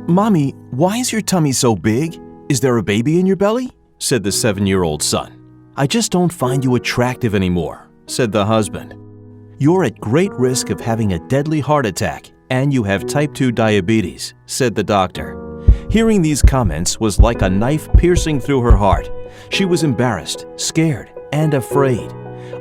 "Mommy, why is your tummy so big? Is there a baby in your belly?" said the 7-year-old son. "I just don't find you attractive anymore," said the husband. "You're at great risk of having a deadly heart attack, and you have type 2 diabetes," said the doctor. Hearing these comments was like a knife piercing through her heart. She was embarrassed, scared, and afraid.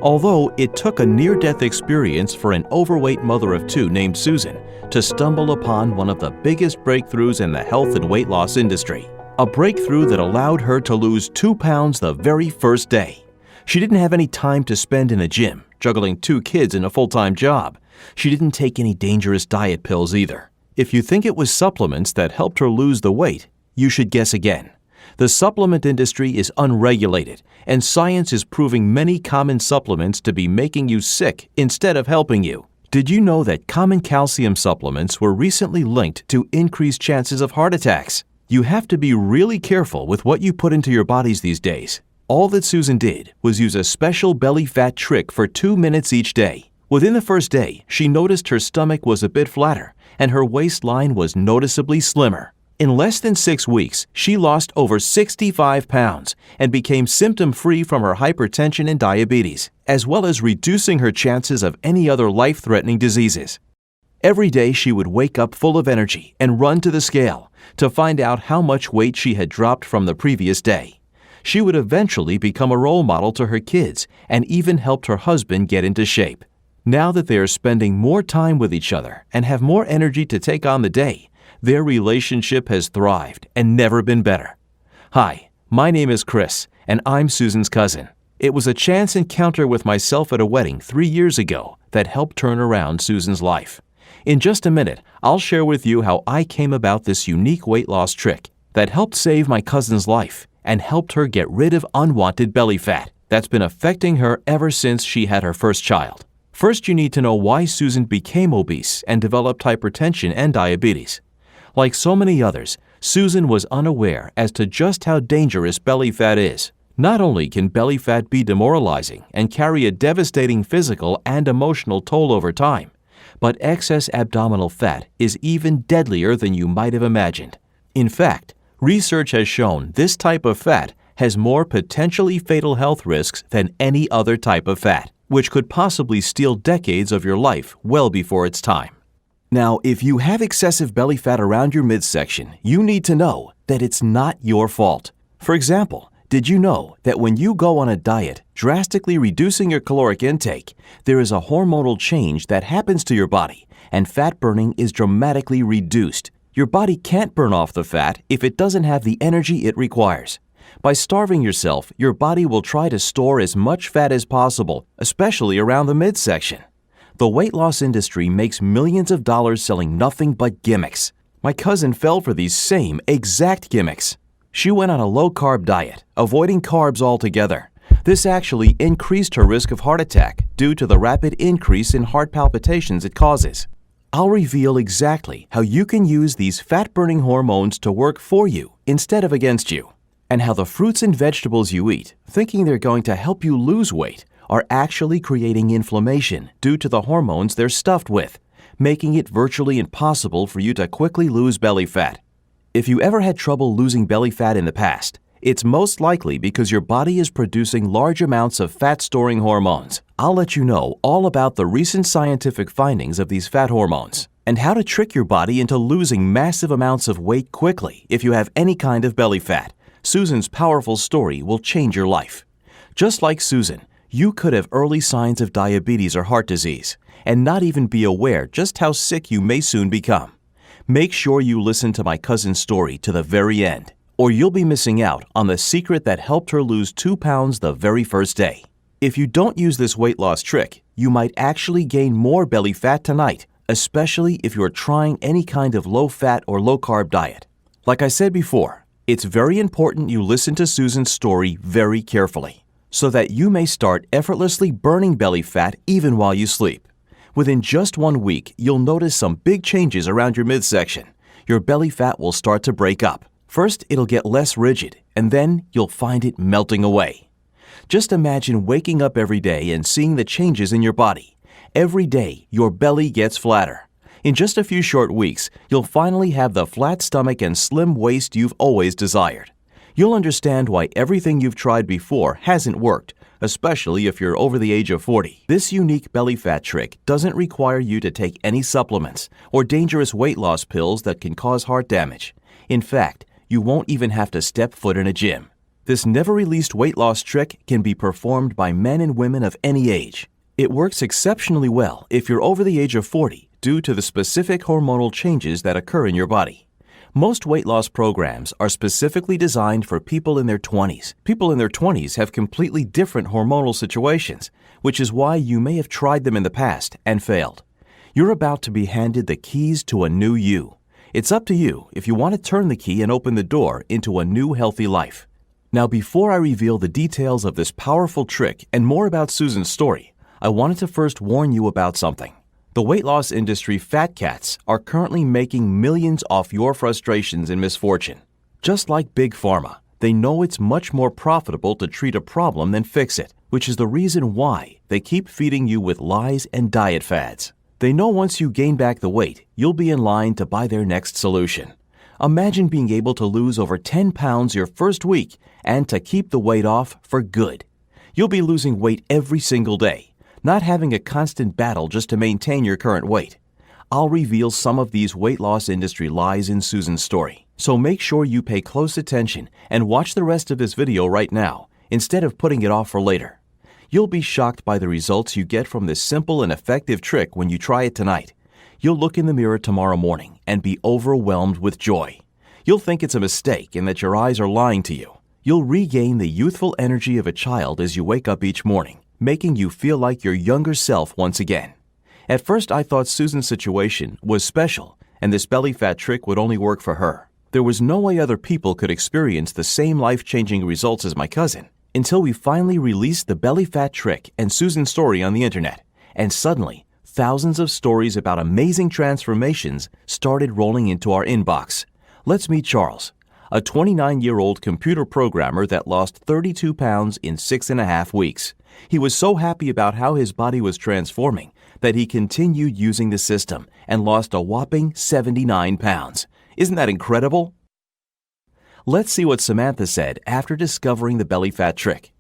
Although it took a near-death experience for an overweight mother of 2 named Susan to stumble upon one of the biggest breakthroughs in the health and weight loss industry. A breakthrough that allowed her to lose 2 pounds the very first day. She didn't have any time to spend in a gym, juggling 2 kids and a full-time job. She didn't take any dangerous diet pills either. If you think it was supplements that helped her lose the weight, you should guess again. The supplement industry is unregulated, and science is proving many common supplements to be making you sick instead of helping you. Did you know that common calcium supplements were recently linked to increased chances of heart attacks? You have to be really careful with what you put into your bodies these days. All that Susan did was use a special belly fat trick for 2 minutes each day. Within the first day, she noticed her stomach was a bit flatter and her waistline was noticeably slimmer. In less than 6 weeks, she lost over 65 pounds and became symptom-free from her hypertension and diabetes, as well as reducing her chances of any other life-threatening diseases. Every day she would wake up full of energy and run to the scale to find out how much weight she had dropped from the previous day. She would eventually become a role model to her kids and even helped her husband get into shape. Now that they are spending more time with each other and have more energy to take on the day, their relationship has thrived and never been better. Hi, my name is Chris, and I'm Susan's cousin. It was a chance encounter with myself at a wedding 3 years ago that helped turn around Susan's life. In just a minute, I'll share with you how I came about this unique weight loss trick that helped save my cousin's life and helped her get rid of unwanted belly fat that's been affecting her ever since she had her first child. First, you need to know why Susan became obese and developed hypertension and diabetes. Like so many others, Susan was unaware as to just how dangerous belly fat is. Not only can belly fat be demoralizing and carry a devastating physical and emotional toll over time, but excess abdominal fat is even deadlier than you might have imagined. In fact, research has shown this type of fat has more potentially fatal health risks than any other type of fat, which could possibly steal decades of your life well before its time. Now, if you have excessive belly fat around your midsection, you need to know that it's not your fault. For example, did you know that when you go on a diet, drastically reducing your caloric intake, there is a hormonal change that happens to your body, and fat burning is dramatically reduced? Your body can't burn off the fat if it doesn't have the energy it requires. By starving yourself, your body will try to store as much fat as possible, especially around the midsection. The weight loss industry makes millions of dollars selling nothing but gimmicks. My cousin fell for these same exact gimmicks. She went on a low-carb diet, avoiding carbs altogether. This actually increased her risk of heart attack due to the rapid increase in heart palpitations it causes. I'll reveal exactly how you can use these fat-burning hormones to work for you instead of against you, and how the fruits and vegetables you eat, thinking they're going to help you lose weight, are actually creating inflammation due to the hormones they're stuffed with, making it virtually impossible for you to quickly lose belly fat. If you ever had trouble losing belly fat in the past, it's most likely because your body is producing large amounts of fat-storing hormones. I'll let you know all about the recent scientific findings of these fat hormones and how to trick your body into losing massive amounts of weight quickly if you have any kind of belly fat. Susan's powerful story will change your life. Just like Susan, you could have early signs of diabetes or heart disease and not even be aware just how sick you may soon become. Make sure you listen to my cousin's story to the very end, or you'll be missing out on the secret that helped her lose 2 pounds the very first day. If you don't use this weight loss trick, you might actually gain more belly fat tonight, especially if you're trying any kind of low-fat or low-carb diet. Like I said before, it's very important you listen to Susan's story very carefully, so that you may start effortlessly burning belly fat even while you sleep. Within just 1 week, you'll notice some big changes around your midsection. Your belly fat will start to break up. First, it'll get less rigid, and then you'll find it melting away. Just imagine waking up every day and seeing the changes in your body. Every day, your belly gets flatter. In just a few short weeks, you'll finally have the flat stomach and slim waist you've always desired. You'll understand why everything you've tried before hasn't worked, especially if you're over the age of 40. This unique belly fat trick doesn't require you to take any supplements or dangerous weight loss pills that can cause heart damage. In fact, you won't even have to step foot in a gym. This never-released weight loss trick can be performed by men and women of any age. It works exceptionally well if you're over the age of 40 due to the specific hormonal changes that occur in your body. Most weight loss programs are specifically designed for people in their 20s. People in their 20s have completely different hormonal situations, which is why you may have tried them in the past and failed. You're about to be handed the keys to a new you. It's up to you if you want to turn the key and open the door into a new healthy life. Now, before I reveal the details of this powerful trick and more about Susan's story, I wanted to first warn you about something. The weight loss industry fat cats are currently making millions off your frustrations and misfortune. Just like Big Pharma, they know it's much more profitable to treat a problem than fix it, which is the reason why they keep feeding you with lies and diet fads. They know once you gain back the weight, you'll be in line to buy their next solution. Imagine being able to lose over 10 pounds your first week and to keep the weight off for good. You'll be losing weight every single day, not having a constant battle just to maintain your current weight. I'll reveal some of these weight loss industry lies in Susan's story, so make sure you pay close attention and watch the rest of this video right now instead of putting it off for later. You'll be shocked by the results you get from this simple and effective trick when you try it tonight. You'll look in the mirror tomorrow morning and be overwhelmed with joy. You'll think it's a mistake and that your eyes are lying to you. You'll regain the youthful energy of a child as you wake up each morning, making you feel like your younger self once again. At first, I thought Susan's situation was special and this belly fat trick would only work for her. There was no way other people could experience the same life-changing results as my cousin until we finally released the belly fat trick and Susan's story on the internet, and suddenly, thousands of stories about amazing transformations started rolling into our inbox. Let's meet Charles, a 29-year-old computer programmer that lost 32 pounds in 6.5 weeks. He was so happy about how his body was transforming that he continued using the system and lost a whopping 79 pounds. Isn't that incredible? Let's see what Samantha said after discovering the belly fat trick.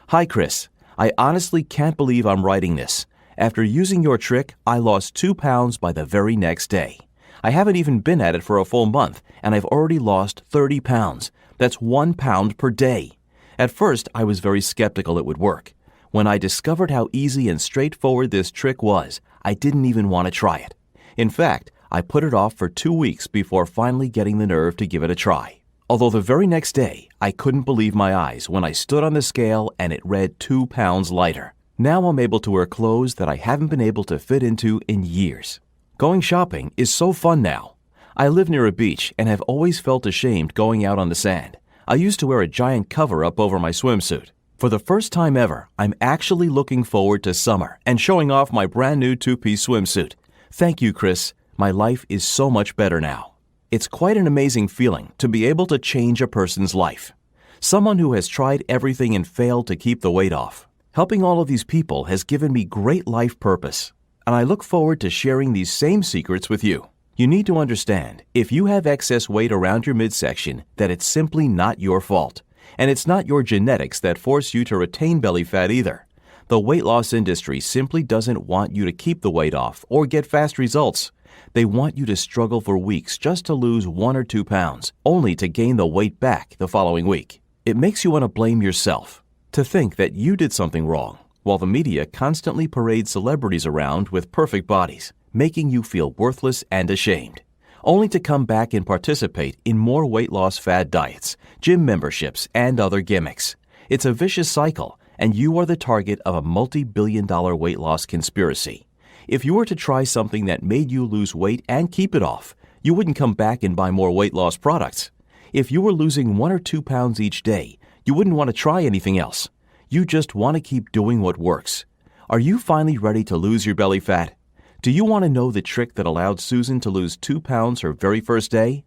Hi, Chris. I honestly can't believe I'm writing this. After using your trick, I lost 2 pounds by the very next day. I haven't even been at it for a full month, and I've already lost 30 pounds. That's 1 pound per day. At first, I was very skeptical it would work. When I discovered how easy and straightforward this trick was, I didn't even want to try it. In fact, I put it off for 2 weeks before finally getting the nerve to give it a try. Although the very next day, I couldn't believe my eyes when I stood on the scale and it read 2 pounds lighter. Now I'm able to wear clothes that I haven't been able to fit into in years. Going shopping is so fun now. I live near a beach and have always felt ashamed going out on the sand. I used to wear a giant cover-up over my swimsuit. For the first time ever, I'm actually looking forward to summer and showing off my brand new 2-piece swimsuit. Thank you, Chris. My life is so much better now. It's quite an amazing feeling to be able to change a person's life. Someone who has tried everything and failed to keep the weight off. Helping all of these people has given me great life purpose, and I look forward to sharing these same secrets with you. You need to understand, if you have excess weight around your midsection, that it's simply not your fault. And it's not your genetics that force you to retain belly fat either. The weight loss industry simply doesn't want you to keep the weight off or get fast results. They want you to struggle for weeks just to lose 1 or 2 pounds, only to gain the weight back the following week. It makes you want to blame yourself, to think that you did something wrong, while the media constantly parades celebrities around with perfect bodies, making you feel worthless and ashamed, only to come back and participate in more weight loss fad diets, gym memberships, and other gimmicks. It's a vicious cycle, and you are the target of a multi-billion-dollar weight loss conspiracy. If you were to try something that made you lose weight and keep it off, you wouldn't come back and buy more weight loss products. If you were losing 1 or 2 pounds each day, you wouldn't want to try anything else. You just want to keep doing what works. Are you finally ready to lose your belly fat? Do you want to know the trick that allowed Susan to lose 2 pounds her very first day?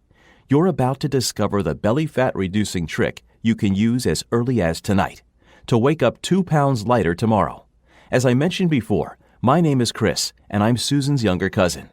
You're about to discover the belly fat reducing trick you can use as early as tonight to wake up 2 pounds lighter tomorrow. As I mentioned before, my name is Chris, and I'm Susan's younger cousin.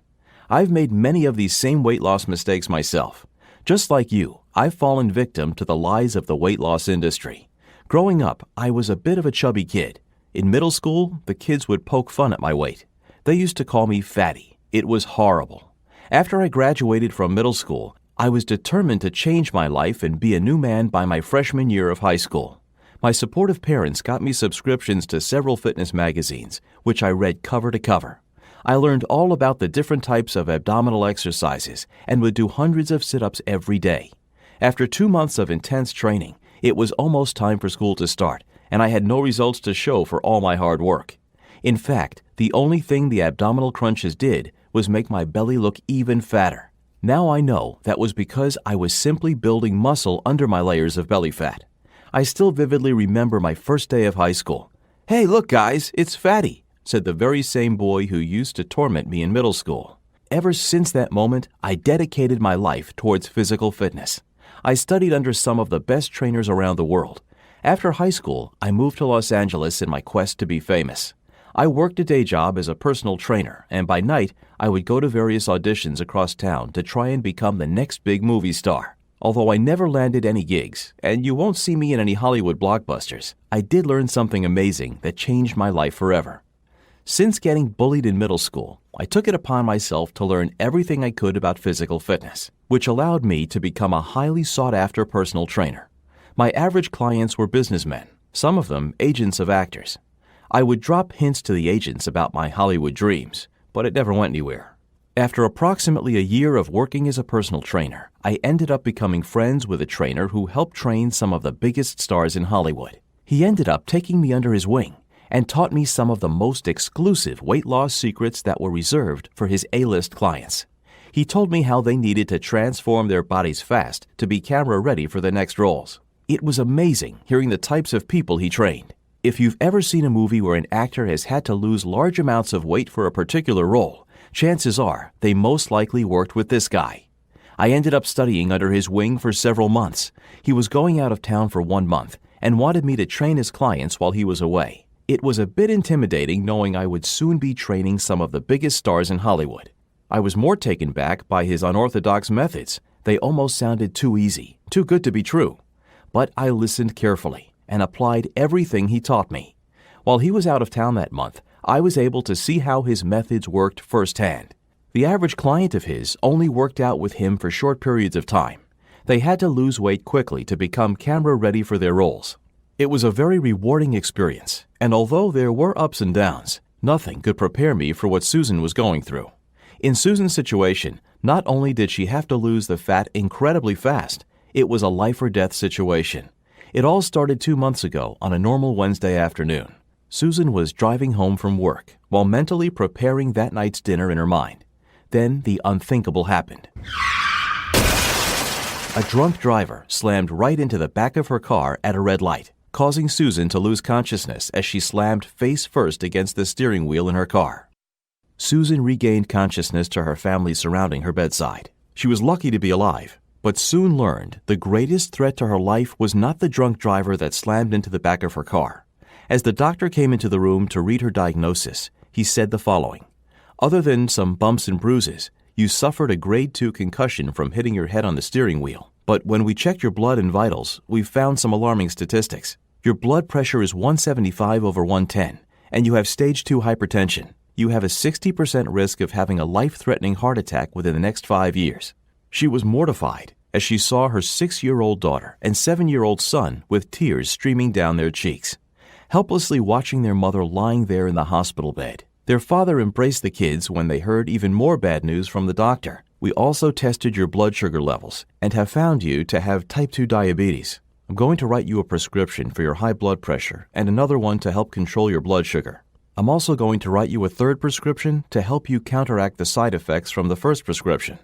I've made many of these same weight loss mistakes myself. Just like you, I've fallen victim to the lies of the weight loss industry. Growing up, I was a bit of a chubby kid. In middle school, the kids would poke fun at my weight. They used to call me fatty. It was horrible. After I graduated from middle school, I was determined to change my life and be a new man by my freshman year of high school. My supportive parents got me subscriptions to several fitness magazines, which I read cover to cover. I learned all about the different types of abdominal exercises and would do hundreds of sit-ups every day. After 2 months of intense training, it was almost time for school to start, and I had no results to show for all my hard work. In fact, the only thing the abdominal crunches did was make my belly look even fatter. Now I know that was because I was simply building muscle under my layers of belly fat. I still vividly remember my first day of high school. "Hey, look guys, it's Fatty," said the very same boy who used to torment me in middle school. Ever since that moment, I dedicated my life towards physical fitness. I studied under some of the best trainers around the world. After high school, I moved to Los Angeles in my quest to be famous. I worked a day job as a personal trainer, and by night, I would go to various auditions across town to try and become the next big movie star. Although I never landed any gigs, and you won't see me in any Hollywood blockbusters, I did learn something amazing that changed my life forever. Since getting bullied in middle school, I took it upon myself to learn everything I could about physical fitness, which allowed me to become a highly sought-after personal trainer. My average clients were businessmen, some of them agents of actors. I would drop hints to the agents about my Hollywood dreams, but it never went anywhere. After approximately a year of working as a personal trainer, I ended up becoming friends with a trainer who helped train some of the biggest stars in Hollywood. He ended up taking me under his wing and taught me some of the most exclusive weight loss secrets that were reserved for his A-list clients. He told me how they needed to transform their bodies fast to be camera ready for the next roles. It was amazing hearing the types of people he trained. If you've ever seen a movie where an actor has had to lose large amounts of weight for a particular role, chances are they most likely worked with this guy. I ended up studying under his wing for several months. He was going out of town for 1 month and wanted me to train his clients while he was away. It was a bit intimidating knowing I would soon be training some of the biggest stars in Hollywood. I was more taken back by his unorthodox methods. They almost sounded too easy, too good to be true. But I listened carefully and applied everything he taught me. While he was out of town that month, I was able to see how his methods worked firsthand. The average client of his only worked out with him for short periods of time. They had to lose weight quickly to become camera ready for their roles. It was a very rewarding experience, and although there were ups and downs, nothing could prepare me for what Susan was going through. In Susan's situation, not only did she have to lose the fat incredibly fast, it was a life or death situation. It all started 2 months ago on a normal Wednesday afternoon. Susan was driving home from work while mentally preparing that night's dinner in her mind. Then the unthinkable happened. A drunk driver slammed right into the back of her car at a red light, causing Susan to lose consciousness as she slammed face first against the steering wheel in her car. Susan regained consciousness to her family surrounding her bedside. She was lucky to be alive, but soon learned the greatest threat to her life was not the drunk driver that slammed into the back of her car. As the doctor came into the room to read her diagnosis, he said the following: "Other than some bumps and bruises, you suffered a grade 2 concussion from hitting your head on the steering wheel. But when we checked your blood and vitals, we found some alarming statistics. Your blood pressure is 175/110, and you have stage 2 hypertension. You have a 60% risk of having a life-threatening heart attack within the next 5 years." She was mortified as she saw her 6-year-old daughter and 7-year-old son with tears streaming down their cheeks, helplessly watching their mother lying there in the hospital bed. Their father embraced the kids when they heard even more bad news from the doctor. "We also tested your blood sugar levels and have found you to have type 2 diabetes. I'm going to write you a prescription for your high blood pressure and another one to help control your blood sugar. I'm also going to write you a third prescription to help you counteract the side effects from the first prescription."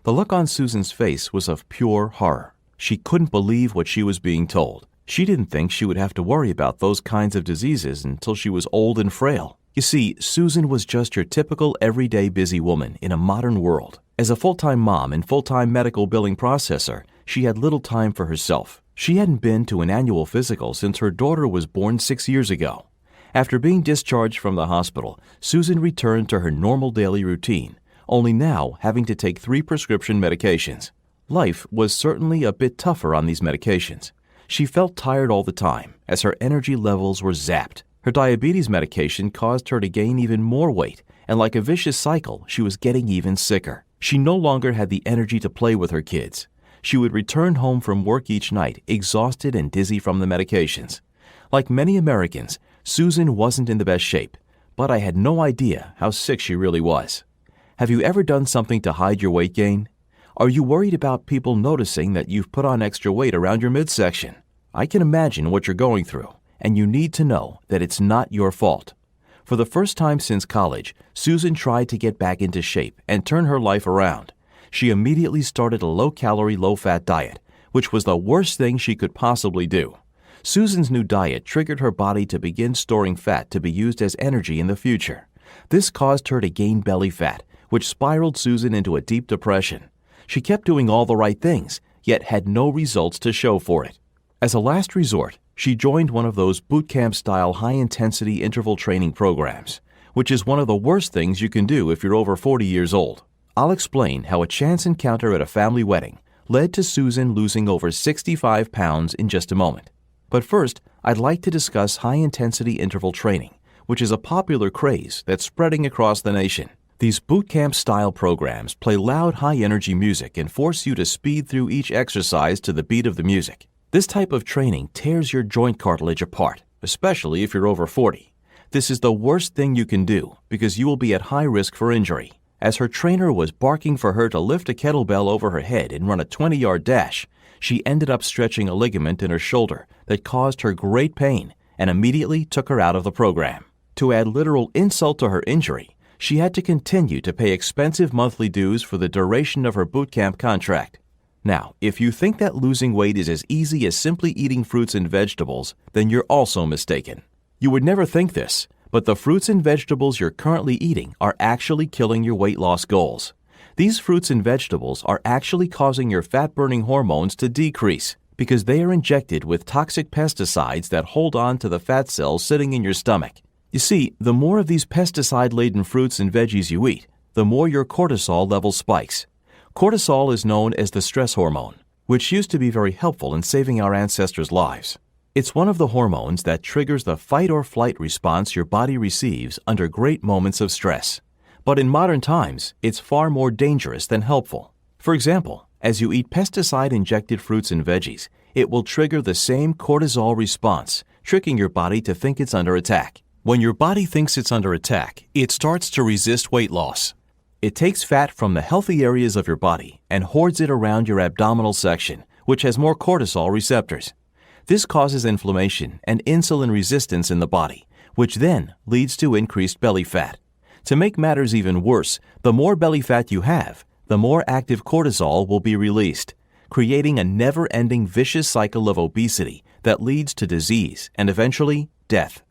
The look on Susan's face was of pure horror. She couldn't believe what she was being told. She didn't think she would have to worry about those kinds of diseases until she was old and frail. You see, Susan was just your typical everyday busy woman in a modern world. As a full-time mom and full-time medical billing processor, she had little time for herself. She hadn't been to an annual physical since her daughter was born 6 years ago. After being discharged from the hospital, Susan returned to her normal daily routine, only now having to take 3 prescription medications. Life was certainly a bit tougher on these medications. She felt tired all the time as her energy levels were zapped. Her diabetes medication caused her to gain even more weight, and like a vicious cycle, she was getting even sicker. She no longer had the energy to play with her kids. She would return home from work each night, exhausted and dizzy from the medications. Like many Americans, Susan wasn't in the best shape, but I had no idea how sick she really was. Have you ever done something to hide your weight gain? Are you worried about people noticing that you've put on extra weight around your midsection? I can imagine what you're going through, and you need to know that it's not your fault. For the first time since college, Susan tried to get back into shape and turn her life around. She immediately started a low-calorie, low-fat diet, which was the worst thing she could possibly do. Susan's new diet triggered her body to begin storing fat to be used as energy in the future. This caused her to gain belly fat, which spiraled Susan into a deep depression. She kept doing all the right things, yet had no results to show for it. As a last resort, she joined one of those boot camp-style high-intensity interval training programs, which is one of the worst things you can do if you're over 40 years old. I'll explain how a chance encounter at a family wedding led to Susan losing over 65 pounds in just a moment. But first, I'd like to discuss high-intensity interval training, which is a popular craze that's spreading across the nation. These boot camp-style programs play loud, high-energy music and force you to speed through each exercise to the beat of the music. This type of training tears your joint cartilage apart, especially if you're over 40. This is the worst thing you can do because you will be at high risk for injury. As her trainer was barking for her to lift a kettlebell over her head and run a 20-yard dash, she ended up stretching a ligament in her shoulder that caused her great pain and immediately took her out of the program. To add literal insult to her injury, she had to continue to pay expensive monthly dues for the duration of her boot camp contract. Now, if you think that losing weight is as easy as simply eating fruits and vegetables, then you're also mistaken. You would never think this, but the fruits and vegetables you're currently eating are actually killing your weight loss goals. These fruits and vegetables are actually causing your fat-burning hormones to decrease because they are injected with toxic pesticides that hold on to the fat cells sitting in your stomach. You see, the more of these pesticide-laden fruits and veggies you eat, the more your cortisol level spikes. Cortisol is known as the stress hormone, which used to be very helpful in saving our ancestors' lives. It's one of the hormones that triggers the fight-or-flight response your body receives under great moments of stress. But in modern times, it's far more dangerous than helpful. For example, as you eat pesticide-injected fruits and veggies, it will trigger the same cortisol response, tricking your body to think it's under attack. When your body thinks it's under attack, it starts to resist weight loss. It takes fat from the healthy areas of your body and hoards it around your abdominal section, which has more cortisol receptors. This causes inflammation and insulin resistance in the body, which then leads to increased belly fat. To make matters even worse, the more belly fat you have, the more active cortisol will be released, creating a never-ending vicious cycle of obesity that leads to disease and eventually death.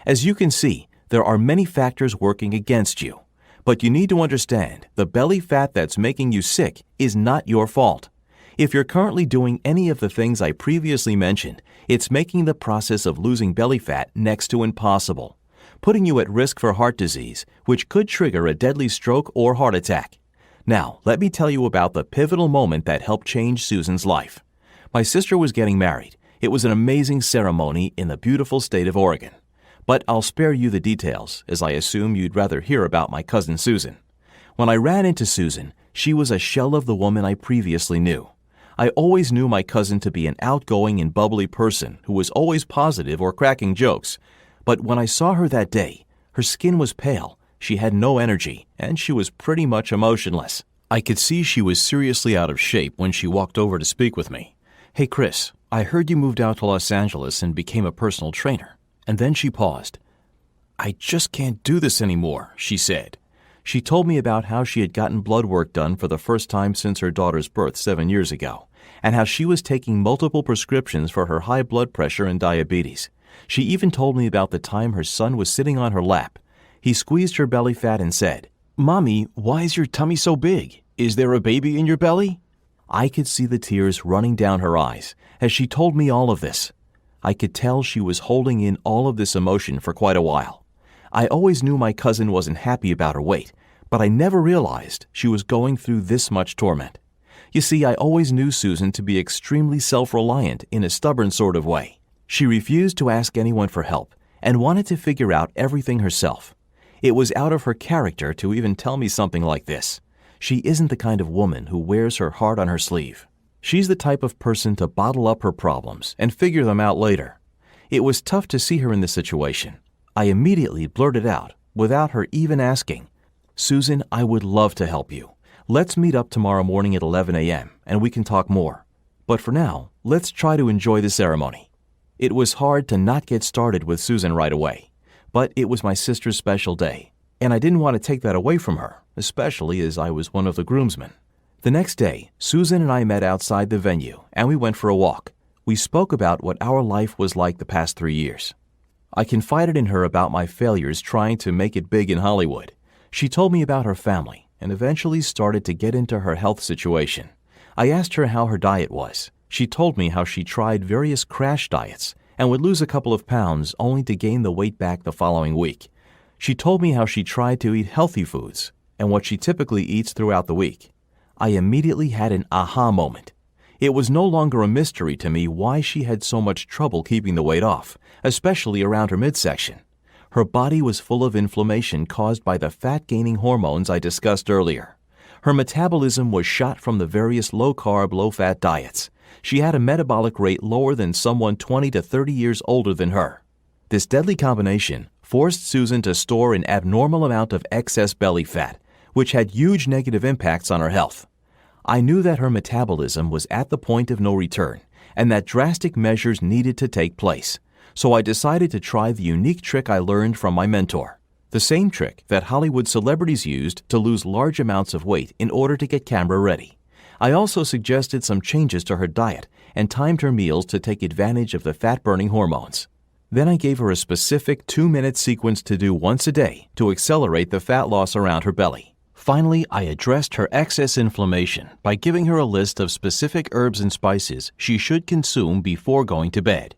As you can see, there are many factors working against you. But you need to understand the belly fat that's making you sick is not your fault. If you're currently doing any of the things I previously mentioned, it's making the process of losing belly fat next to impossible, putting you at risk for heart disease, which could trigger a deadly stroke or heart attack. Now, let me tell you about the pivotal moment that helped change Susan's life. My sister was getting married. It was an amazing ceremony in the beautiful state of Oregon. But I'll spare you the details, as I assume you'd rather hear about my cousin Susan. When I ran into Susan, she was a shell of the woman I previously knew. I always knew my cousin to be an outgoing and bubbly person who was always positive or cracking jokes. But when I saw her that day, her skin was pale, she had no energy, and she was pretty much emotionless. I could see she was seriously out of shape when she walked over to speak with me. "Hey Chris, I heard you moved out to Los Angeles and became a personal trainer." And then she paused. "I just can't do this anymore," she said. She told me about how she had gotten blood work done for the first time since her daughter's birth 7 years ago, and how she was taking multiple prescriptions for her high blood pressure and diabetes. She even told me about the time her son was sitting on her lap. He squeezed her belly fat and said, "Mommy, why is your tummy so big? Is there a baby in your belly?" I could see the tears running down her eyes as she told me all of this. I could tell she was holding in all of this emotion for quite a while. I always knew my cousin wasn't happy about her weight, but I never realized she was going through this much torment. You see, I always knew Susan to be extremely self-reliant in a stubborn sort of way. She refused to ask anyone for help and wanted to figure out everything herself. It was out of her character to even tell me something like this. She isn't the kind of woman who wears her heart on her sleeve. She's the type of person to bottle up her problems and figure them out later. It was tough to see her in this situation. I immediately blurted out, without her even asking, "Susan, I would love to help you. Let's meet up tomorrow morning at 11 a.m. and we can talk more. But for now, let's try to enjoy the ceremony." It was hard to not get started with Susan right away, but it was my sister's special day, and I didn't want to take that away from her, especially as I was one of the groomsmen. The next day, Susan and I met outside the venue, and we went for a walk. We spoke about what our life was like the past 3 years. I confided in her about my failures trying to make it big in Hollywood. She told me about her family and eventually started to get into her health situation. I asked her how her diet was. She told me how she tried various crash diets and would lose a couple of pounds only to gain the weight back the following week. She told me how she tried to eat healthy foods and what she typically eats throughout the week. I immediately had an aha moment. It was no longer a mystery to me why she had so much trouble keeping the weight off, especially around her midsection. Her body was full of inflammation caused by the fat-gaining hormones I discussed earlier. Her metabolism was shot from the various low-carb, low-fat diets. She had a metabolic rate lower than someone 20 to 30 years older than her. This deadly combination forced Susan to store an abnormal amount of excess belly fat, which had huge negative impacts on her health. I knew that her metabolism was at the point of no return and that drastic measures needed to take place. So I decided to try the unique trick I learned from my mentor, the same trick that Hollywood celebrities used to lose large amounts of weight in order to get camera ready. I also suggested some changes to her diet and timed her meals to take advantage of the fat-burning hormones. Then I gave her a specific 2-minute sequence to do once a day to accelerate the fat loss around her belly. Finally, I addressed her excess inflammation by giving her a list of specific herbs and spices she should consume before going to bed.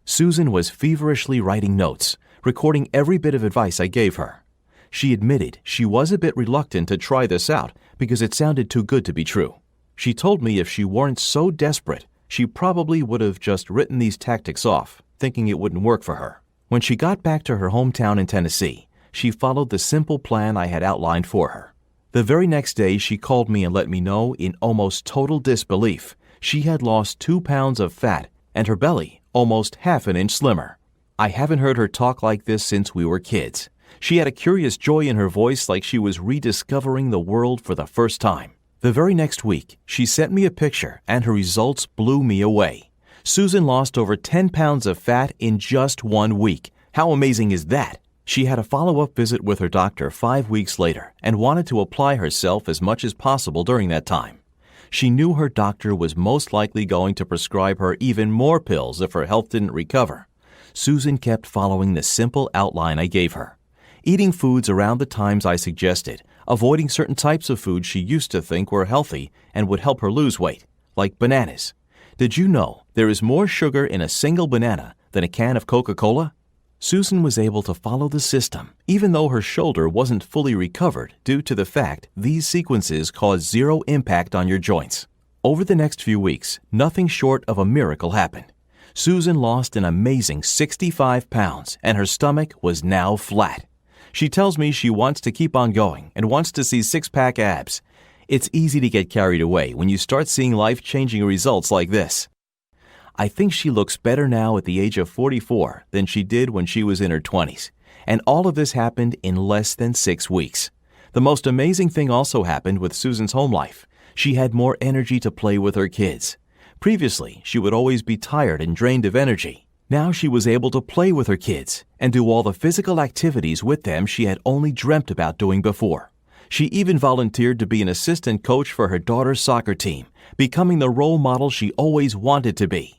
Susan was feverishly writing notes, recording every bit of advice I gave her. She admitted she was a bit reluctant to try this out because it sounded too good to be true. She told me if she weren't so desperate, she probably would have just written these tactics off, thinking it wouldn't work for her. When she got back to her hometown in Tennessee, she followed the simple plan I had outlined for her. The very next day, she called me and let me know, in almost total disbelief, she had lost 2 pounds of fat and her belly almost half an inch slimmer. I haven't heard her talk like this since we were kids. She had a curious joy in her voice, like she was rediscovering the world for the first time. The very next week, she sent me a picture and her results blew me away. Susan lost over 10 pounds of fat in just 1 week. How amazing is that? She had a follow-up visit with her doctor 5 weeks later and wanted to apply herself as much as possible during that time. She knew her doctor was most likely going to prescribe her even more pills if her health didn't recover. Susan kept following the simple outline I gave her, eating foods around the times I suggested, avoiding certain types of foods she used to think were healthy and would help her lose weight, like bananas. Did you know there is more sugar in a single banana than a can of Coca-Cola? Susan was able to follow the system, even though her shoulder wasn't fully recovered due to the fact these sequences cause zero impact on your joints. Over the next few weeks, nothing short of a miracle happened. Susan lost an amazing 65 pounds, and her stomach was now flat. She tells me she wants to keep on going and wants to see six-pack abs. It's easy to get carried away when you start seeing life-changing results like this. I think she looks better now at the age of 44 than she did when she was in her 20s. And all of this happened in less than 6 weeks. The most amazing thing also happened with Susan's home life. She had more energy to play with her kids. Previously, she would always be tired and drained of energy. Now she was able to play with her kids and do all the physical activities with them she had only dreamt about doing before. She even volunteered to be an assistant coach for her daughter's soccer team, becoming the role model she always wanted to be.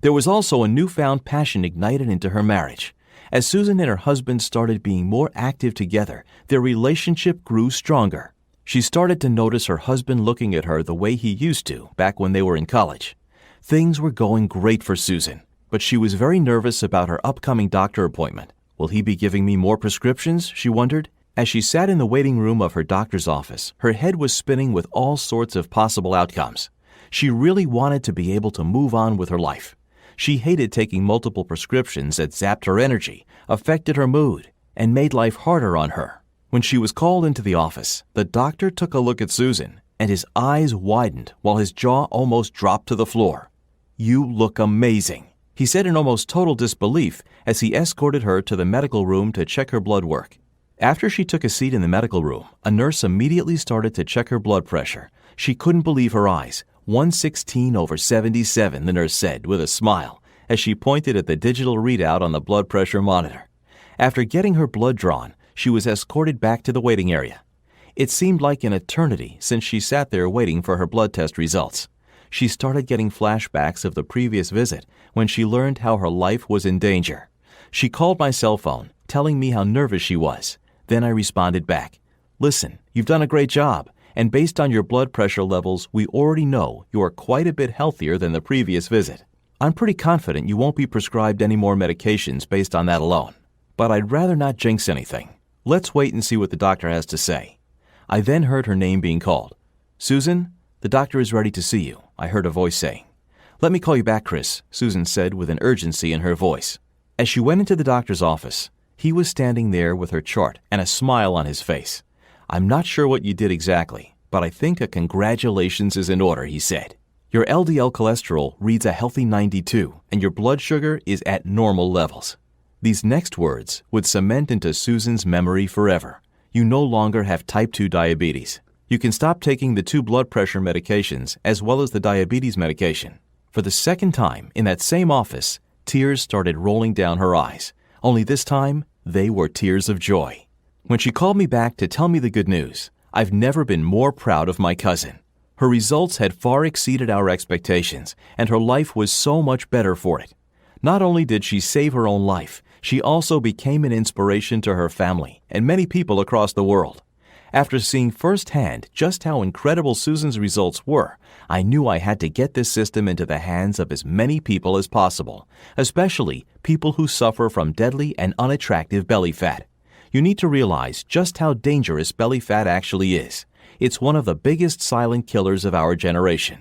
There was also a newfound passion ignited into her marriage. As Susan and her husband started being more active together, their relationship grew stronger. She started to notice her husband looking at her the way he used to back when they were in college. Things were going great for Susan, but she was very nervous about her upcoming doctor appointment. Will he be giving me more prescriptions? She wondered. As she sat in the waiting room of her doctor's office, her head was spinning with all sorts of possible outcomes. She really wanted to be able to move on with her life. She hated taking multiple prescriptions that zapped her energy, affected her mood, and made life harder on her. When she was called into the office, the doctor took a look at Susan, and his eyes widened while his jaw almost dropped to the floor. "You look amazing," he said in almost total disbelief as he escorted her to the medical room to check her blood work. After she took a seat in the medical room, a nurse immediately started to check her blood pressure. She couldn't believe her eyes. 116/77, the nurse said with a smile as she pointed at the digital readout on the blood pressure monitor. After getting her blood drawn, she was escorted back to the waiting area. It seemed like an eternity since she sat there waiting for her blood test results. She started getting flashbacks of the previous visit when she learned how her life was in danger. She called my cell phone, telling me how nervous she was. Then I responded back, "Listen, you've done a great job, and based on your blood pressure levels, we already know you are quite a bit healthier than the previous visit. I'm pretty confident you won't be prescribed any more medications based on that alone. But I'd rather not jinx anything. Let's wait and see what the doctor has to say." I then heard her name being called. "Susan, the doctor is ready to see you," I heard a voice saying. "Let me call you back, Chris," Susan said with an urgency in her voice. As she went into the doctor's office, he was standing there with her chart and a smile on his face. "I'm not sure what you did exactly, but I think a congratulations is in order," he said. "Your LDL cholesterol reads a healthy 92, and your blood sugar is at normal levels." These next words would cement into Susan's memory forever. You no longer have type 2 diabetes. You can stop taking the 2 blood pressure medications as well as the diabetes medication. For the second time in that same office, tears started rolling down her eyes. Only this time, they were tears of joy. When she called me back to tell me the good news, I've never been more proud of my cousin. Her results had far exceeded our expectations, and her life was so much better for it. Not only did she save her own life, she also became an inspiration to her family and many people across the world. After seeing firsthand just how incredible Susan's results were, I knew I had to get this system into the hands of as many people as possible, especially people who suffer from deadly and unattractive belly fat. You need to realize just how dangerous belly fat actually is. It's one of the biggest silent killers of our generation.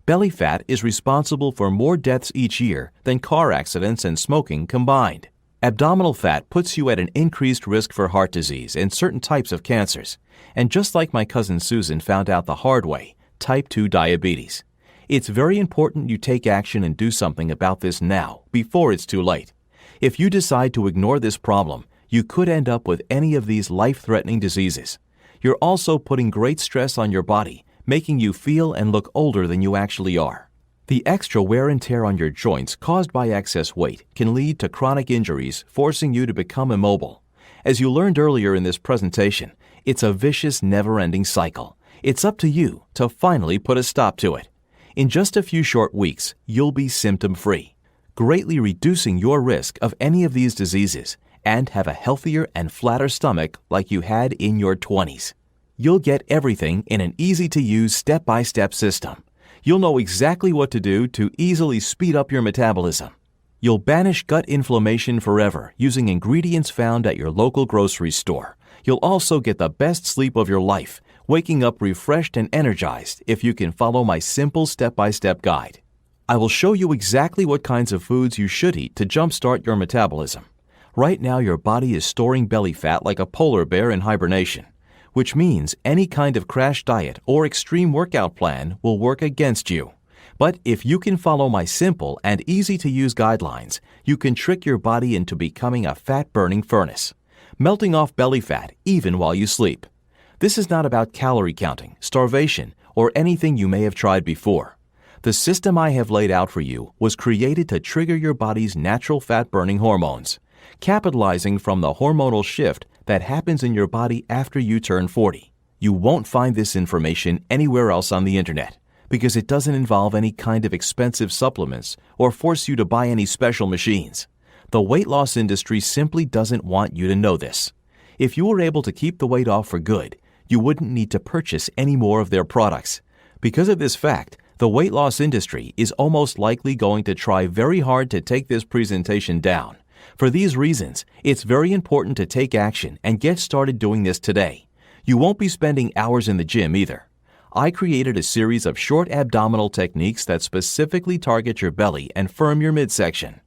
Belly fat is responsible for more deaths each year than car accidents and smoking combined. Abdominal fat puts you at an increased risk for heart disease and certain types of cancers. And just like my cousin Susan found out the hard way, type 2 diabetes. It's very important you take action and do something about this now, before it's too late. If you decide to ignore this problem, you could end up with any of these life-threatening diseases. You're also putting great stress on your body, making you feel and look older than you actually are. The extra wear and tear on your joints caused by excess weight can lead to chronic injuries, forcing you to become immobile. As you learned earlier in this presentation, it's a vicious, never-ending cycle. It's up to you to finally put a stop to it. In just a few short weeks, you'll be symptom-free, greatly reducing your risk of any of these diseases, and have a healthier and flatter stomach like you had in your 20s. You'll get everything in an easy-to-use step-by-step system. You'll know exactly what to do to easily speed up your metabolism. You'll banish gut inflammation forever using ingredients found at your local grocery store. You'll also get the best sleep of your life, waking up refreshed and energized if you can follow my simple step-by-step guide. I will show you exactly what kinds of foods you should eat to jumpstart your metabolism. Right now, your body is storing belly fat like a polar bear in hibernation, which means any kind of crash diet or extreme workout plan will work against you. But if you can follow my simple and easy-to-use guidelines, you can trick your body into becoming a fat-burning furnace, melting off belly fat even while you sleep. This is not about calorie counting, starvation, or anything you may have tried before. The system I have laid out for you was created to trigger your body's natural fat-burning hormones, capitalizing from the hormonal shift that happens in your body after you turn 40. You won't find this information anywhere else on the internet because it doesn't involve any kind of expensive supplements or force you to buy any special machines. The weight loss industry simply doesn't want you to know this. If you were able to keep the weight off for good, you wouldn't need to purchase any more of their products. Because of this fact, the weight loss industry is almost likely going to try very hard to take this presentation down, For these reasons, it's very important to take action and get started doing this today. You won't be spending hours in the gym either. I created a series of short abdominal techniques that specifically target your belly and firm your midsection.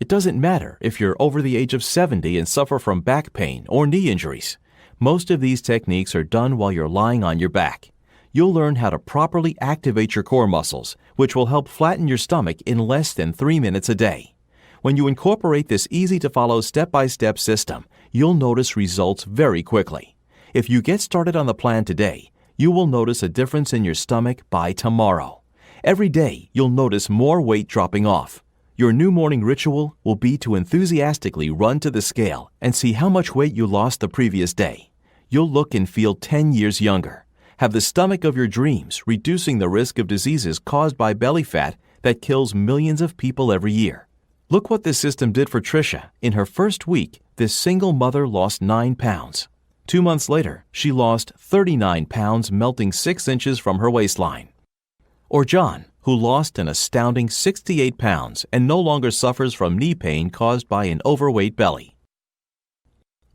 It doesn't matter if you're over the age of 70 and suffer from back pain or knee injuries. Most of these techniques are done while you're lying on your back. You'll learn how to properly activate your core muscles, which will help flatten your stomach in less than 3 minutes a day. When you incorporate this easy-to-follow step-by-step system, you'll notice results very quickly. If you get started on the plan today, you will notice a difference in your stomach by tomorrow. Every day, you'll notice more weight dropping off. Your new morning ritual will be to enthusiastically run to the scale and see how much weight you lost the previous day. You'll look and feel 10 years younger. Have the stomach of your dreams, reducing the risk of diseases caused by belly fat that kills millions of people every year. Look what this system did for Tricia. In her first week, this single mother lost 9 pounds. 2 months later, she lost 39 pounds, melting 6 inches from her waistline. Or John, who lost an astounding 68 pounds and no longer suffers from knee pain caused by an overweight belly.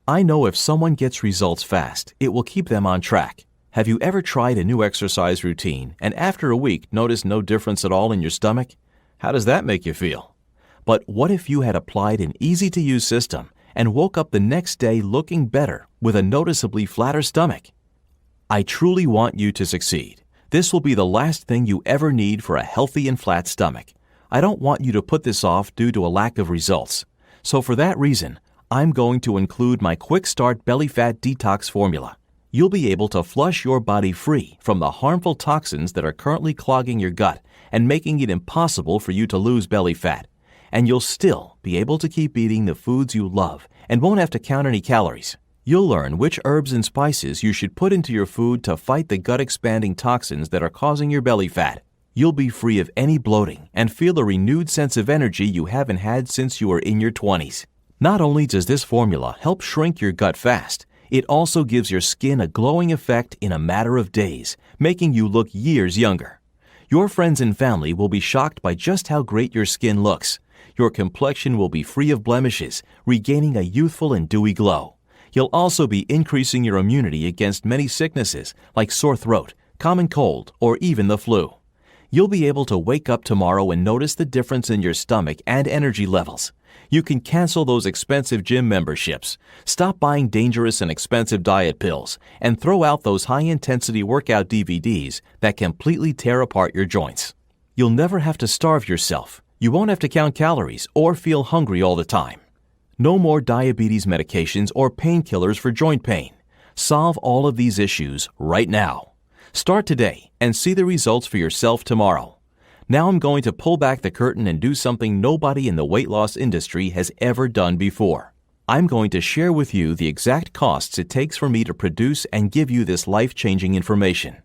I know if someone gets results fast, it will keep them on track. Have you ever tried a new exercise routine and after a week noticed no difference at all in your stomach? How does that make you feel? But what if you had applied an easy-to-use system and woke up the next day looking better with a noticeably flatter stomach? I truly want you to succeed. This will be the last thing you ever need for a healthy and flat stomach. I don't want you to put this off due to a lack of results. So for that reason, I'm going to include my Quick Start Belly Fat Detox Formula. You'll be able to flush your body free from the harmful toxins that are currently clogging your gut and making it impossible for you to lose belly fat. And you'll still be able to keep eating the foods you love and won't have to count any calories. You'll learn which herbs and spices you should put into your food to fight the gut-expanding toxins that are causing your belly fat. You'll be free of any bloating and feel a renewed sense of energy you haven't had since you were in your 20s. Not only does this formula help shrink your gut fast, it also gives your skin a glowing effect in a matter of days, making you look years younger. Your friends and family will be shocked by just how great your skin looks. Your complexion will be free of blemishes, regaining a youthful and dewy glow. You'll also be increasing your immunity against many sicknesses like sore throat, common cold, or even the flu. You'll be able to wake up tomorrow and notice the difference in your stomach and energy levels. You can cancel those expensive gym memberships, stop buying dangerous and expensive diet pills, and throw out those high-intensity workout DVDs that completely tear apart your joints. You'll never have to starve yourself. You won't have to count calories or feel hungry all the time. No more diabetes medications or painkillers for joint pain. Solve all of these issues right now. Start today and see the results for yourself tomorrow. Now I'm going to pull back the curtain and do something nobody in the weight loss industry has ever done before. I'm going to share with you the exact costs it takes for me to produce and give you this life-changing information.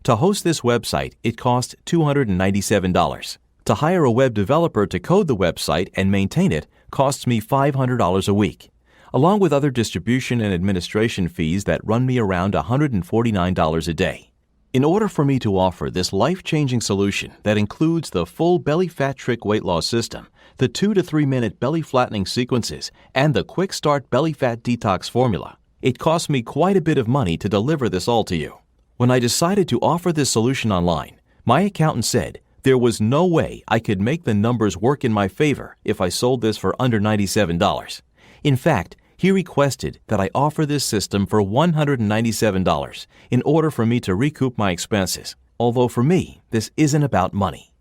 To host this website, it costs $297. To hire a web developer to code the website and maintain it costs me $500 a week, along with other distribution and administration fees that run me around $149 a day. In order for me to offer this life-changing solution that includes the full Belly Fat Trick weight loss system, the 2 to 3 minute belly flattening sequences, and the Quick Start Belly Fat Detox Formula, it cost me quite a bit of money to deliver this all to you. When I decided to offer this solution online, my accountant said there was no way I could make the numbers work in my favor if I sold this for under $97. In fact, he requested that I offer this system for $197 in order for me to recoup my expenses, although for me, this isn't about money.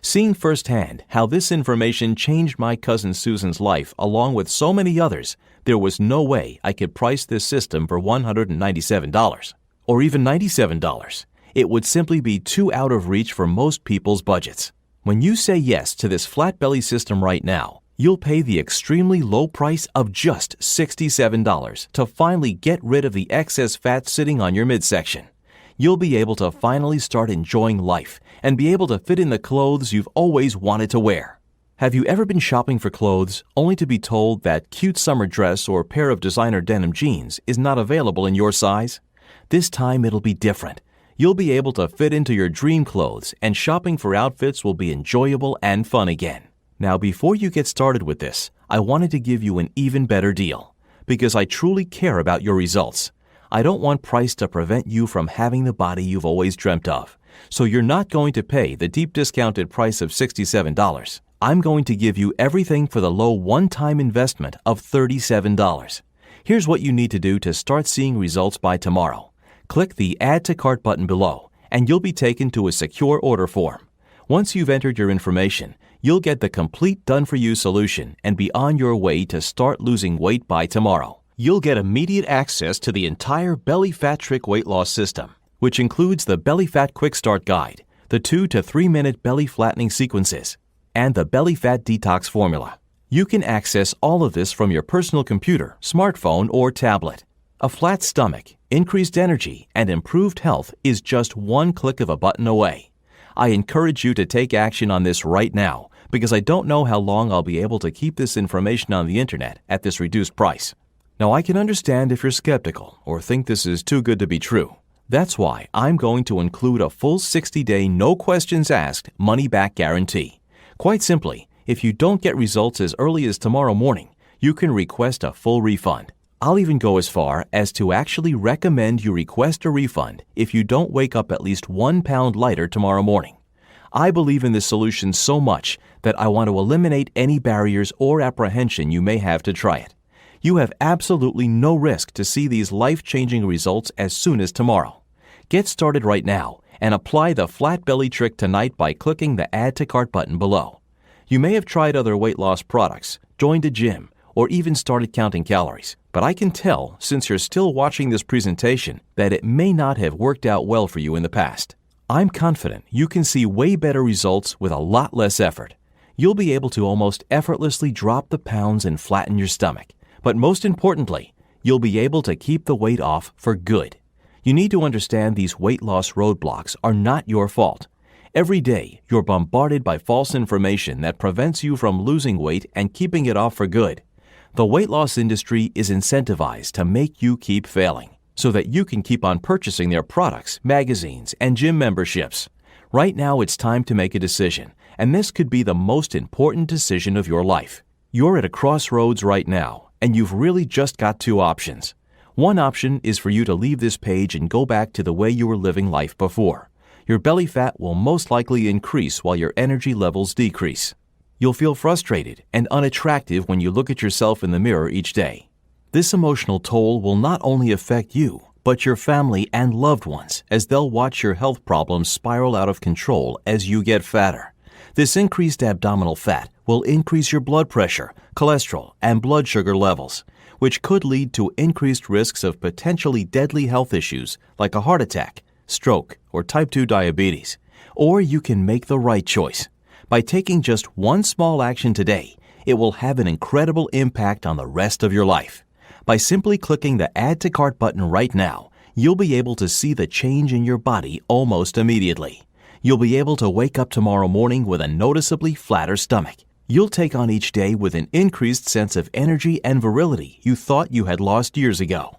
Seeing firsthand how this information changed my cousin Susan's life along with so many others, there was no way I could price this system for $197 or even $97. It would simply be too out of reach for most people's budgets. When you say yes to this flat belly system right now, you'll pay the extremely low price of just $67 to finally get rid of the excess fat sitting on your midsection. You'll be able to finally start enjoying life and be able to fit in the clothes you've always wanted to wear. Have you ever been shopping for clothes only to be told that cute summer dress or pair of designer denim jeans is not available in your size? This time it'll be different. You'll be able to fit into your dream clothes and shopping for outfits will be enjoyable and fun again. Now, before you get started with this, I wanted to give you an even better deal, because I truly care about your results. I don't want price to prevent you from having the body you've always dreamt of. So you're not going to pay the deep discounted price of $67. I'm going to give you everything for the low one-time investment of $37. Here's what you need to do to start seeing results by tomorrow. Click the Add to Cart button below, and you'll be taken to a secure order form. Once you've entered your information, you'll get the complete done-for-you solution and be on your way to start losing weight by tomorrow. You'll get immediate access to the entire Belly Fat Trick weight loss system, which includes the Belly Fat Quick Start Guide, the 2 to 3 minute belly flattening sequences, and the Belly Fat Detox Formula. You can access all of this from your personal computer, smartphone, or tablet. A flat stomach, increased energy, and improved health is just one click of a button away. I encourage you to take action on this right now, because I don't know how long I'll be able to keep this information on the internet at this reduced price. Now, I can understand if you're skeptical or think this is too good to be true. That's why I'm going to include a full 60-day, no questions asked, money-back guarantee. Quite simply, if you don't get results as early as tomorrow morning, you can request a full refund. I'll even go as far as to actually recommend you request a refund if you don't wake up at least 1 pound lighter tomorrow morning. I believe in this solution so much that I want to eliminate any barriers or apprehension you may have to try it. You have absolutely no risk to see these life-changing results as soon as tomorrow. Get started right now and apply the flat belly trick tonight by clicking the Add to Cart button below. You may have tried other weight loss products, joined a gym, or even started counting calories, but I can tell, since you're still watching this presentation, that it may not have worked out well for you in the past. I'm confident you can see way better results with a lot less effort. You'll be able to almost effortlessly drop the pounds and flatten your stomach. But most importantly, you'll be able to keep the weight off for good. You need to understand these weight loss roadblocks are not your fault. Every day, you're bombarded by false information that prevents you from losing weight and keeping it off for good. The weight loss industry is incentivized to make you keep failing so that you can keep on purchasing their products, magazines, and gym memberships. Right now, it's time to make a decision, and this could be the most important decision of your life. You're at a crossroads right now, and you've really just got two options. One option is for you to leave this page and go back to the way you were living life before. Your belly fat will most likely increase while your energy levels decrease. You'll feel frustrated and unattractive when you look at yourself in the mirror each day. This emotional toll will not only affect you, but your family and loved ones, as they'll watch your health problems spiral out of control as you get fatter. This increased abdominal fat will increase your blood pressure, cholesterol, and blood sugar levels, which could lead to increased risks of potentially deadly health issues like a heart attack, stroke, or type 2 diabetes. Or you can make the right choice. By taking just one small action today, it will have an incredible impact on the rest of your life. By simply clicking the Add to Cart button right now, you'll be able to see the change in your body almost immediately. You'll be able to wake up tomorrow morning with a noticeably flatter stomach. You'll take on each day with an increased sense of energy and virility you thought you had lost years ago.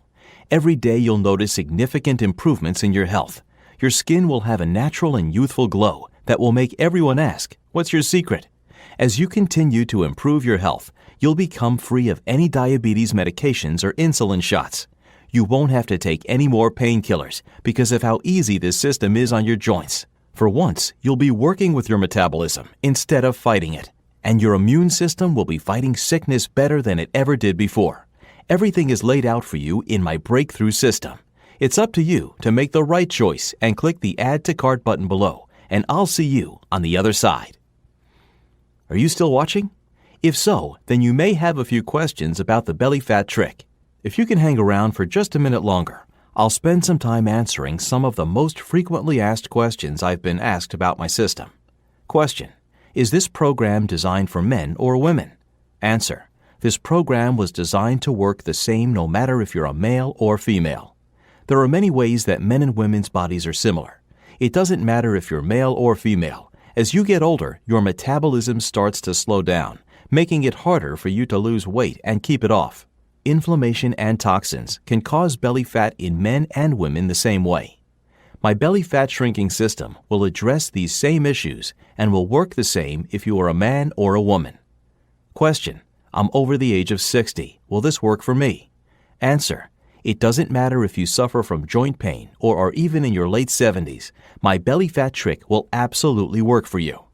Every day you'll notice significant improvements in your health. Your skin will have a natural and youthful glow that will make everyone ask, "What's your secret?" As you continue to improve your health, you'll become free of any diabetes medications or insulin shots. You won't have to take any more painkillers because of how easy this system is on your joints. For once, you'll be working with your metabolism instead of fighting it, and your immune system will be fighting sickness better than it ever did before. Everything is laid out for you in my breakthrough system. It's up to you to make the right choice and click the Add to Cart button below, and I'll see you on the other side. Are you still watching? If so, then you may have a few questions about the belly fat trick. If you can hang around for just a minute longer, I'll spend some time answering some of the most frequently asked questions I've been asked about my system. Question: is this program designed for men or women? Answer: this program was designed to work the same no matter if you're a male or female. There are many ways that men and women's bodies are similar. It doesn't matter if you're male or female. As you get older, your metabolism starts to slow down, making it harder for you to lose weight and keep it off. Inflammation and toxins can cause belly fat in men and women the same way. My belly fat shrinking system will address these same issues and will work the same if you are a man or a woman. Question: I'm over the age of 60. Will this work for me? Answer: it doesn't matter if you suffer from joint pain or are even in your late 70s. My belly fat trick will absolutely work for you.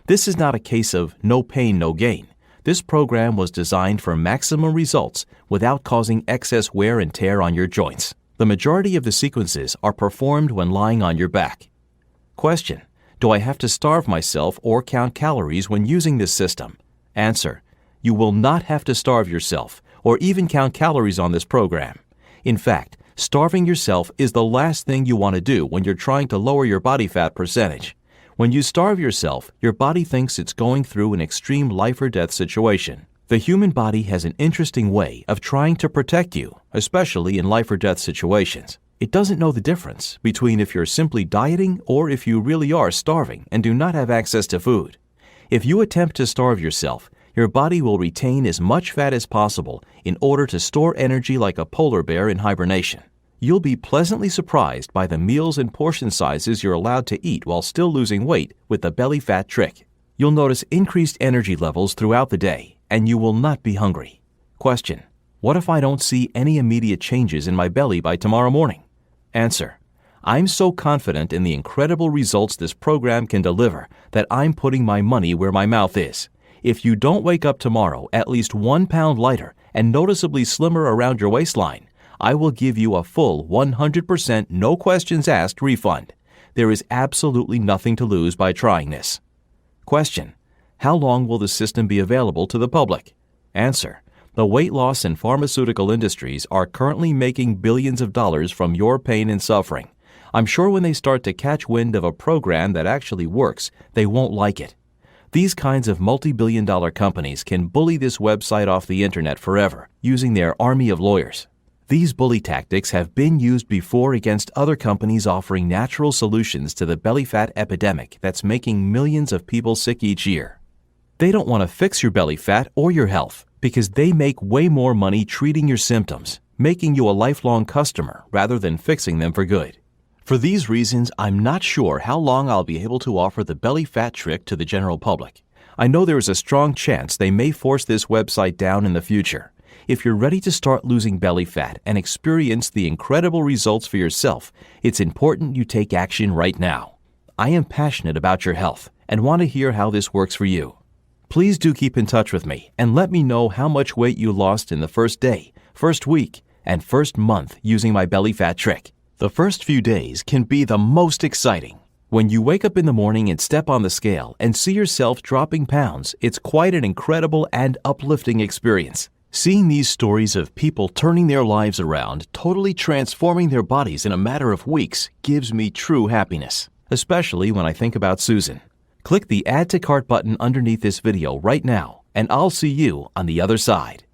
This is not a case of no pain, no gain. This program was designed for maximum results without causing excess wear and tear on your joints. The majority of the sequences are performed when lying on your back. Question: do I have to starve myself or count calories when using this system? Answer: you will not have to starve yourself or even count calories on this program. In fact, starving yourself is the last thing you want to do when you're trying to lower your body fat percentage. When you starve yourself, your body thinks it's going through an extreme life or death situation. The human body has an interesting way of trying to protect you, especially in life or death situations. It doesn't know the difference between if you're simply dieting or if you really are starving and do not have access to food. If you attempt to starve yourself, your body will retain as much fat as possible in order to store energy like a polar bear in hibernation. You'll be pleasantly surprised by the meals and portion sizes you're allowed to eat while still losing weight with the belly fat trick. You'll notice increased energy levels throughout the day, and you will not be hungry. Question: what if I don't see any immediate changes in my belly by tomorrow morning? Answer: I'm so confident in the incredible results this program can deliver that I'm putting my money where my mouth is. If you don't wake up tomorrow at least 1 pound lighter and noticeably slimmer around your waistline, I will give you a full 100% no questions asked refund. There is absolutely nothing to lose by trying this. Question: how long will the system be available to the public? Answer: the weight loss and pharmaceutical industries are currently making billions of dollars from your pain and suffering. I'm sure when they start to catch wind of a program that actually works, they won't like it. These kinds of multi-billion-dollar companies can bully this website off the internet forever using their army of lawyers. These bully tactics have been used before against other companies offering natural solutions to the belly fat epidemic that's making millions of people sick each year. They don't want to fix your belly fat or your health because they make way more money treating your symptoms, making you a lifelong customer rather than fixing them for good. For these reasons, I'm not sure how long I'll be able to offer the belly fat trick to the general public. I know there is a strong chance they may force this website down in the future. If you're ready to start losing belly fat and experience the incredible results for yourself, it's important you take action right now. I am passionate about your health and want to hear how this works for you. Please do keep in touch with me and let me know how much weight you lost in the first day, first week, and first month using my belly fat trick. The first few days can be the most exciting. When you wake up in the morning and step on the scale and see yourself dropping pounds, it's quite an incredible and uplifting experience. Seeing these stories of people turning their lives around, totally transforming their bodies in a matter of weeks, gives me true happiness, especially when I think about Susan. Click the Add to Cart button underneath this video right now, and I'll see you on the other side.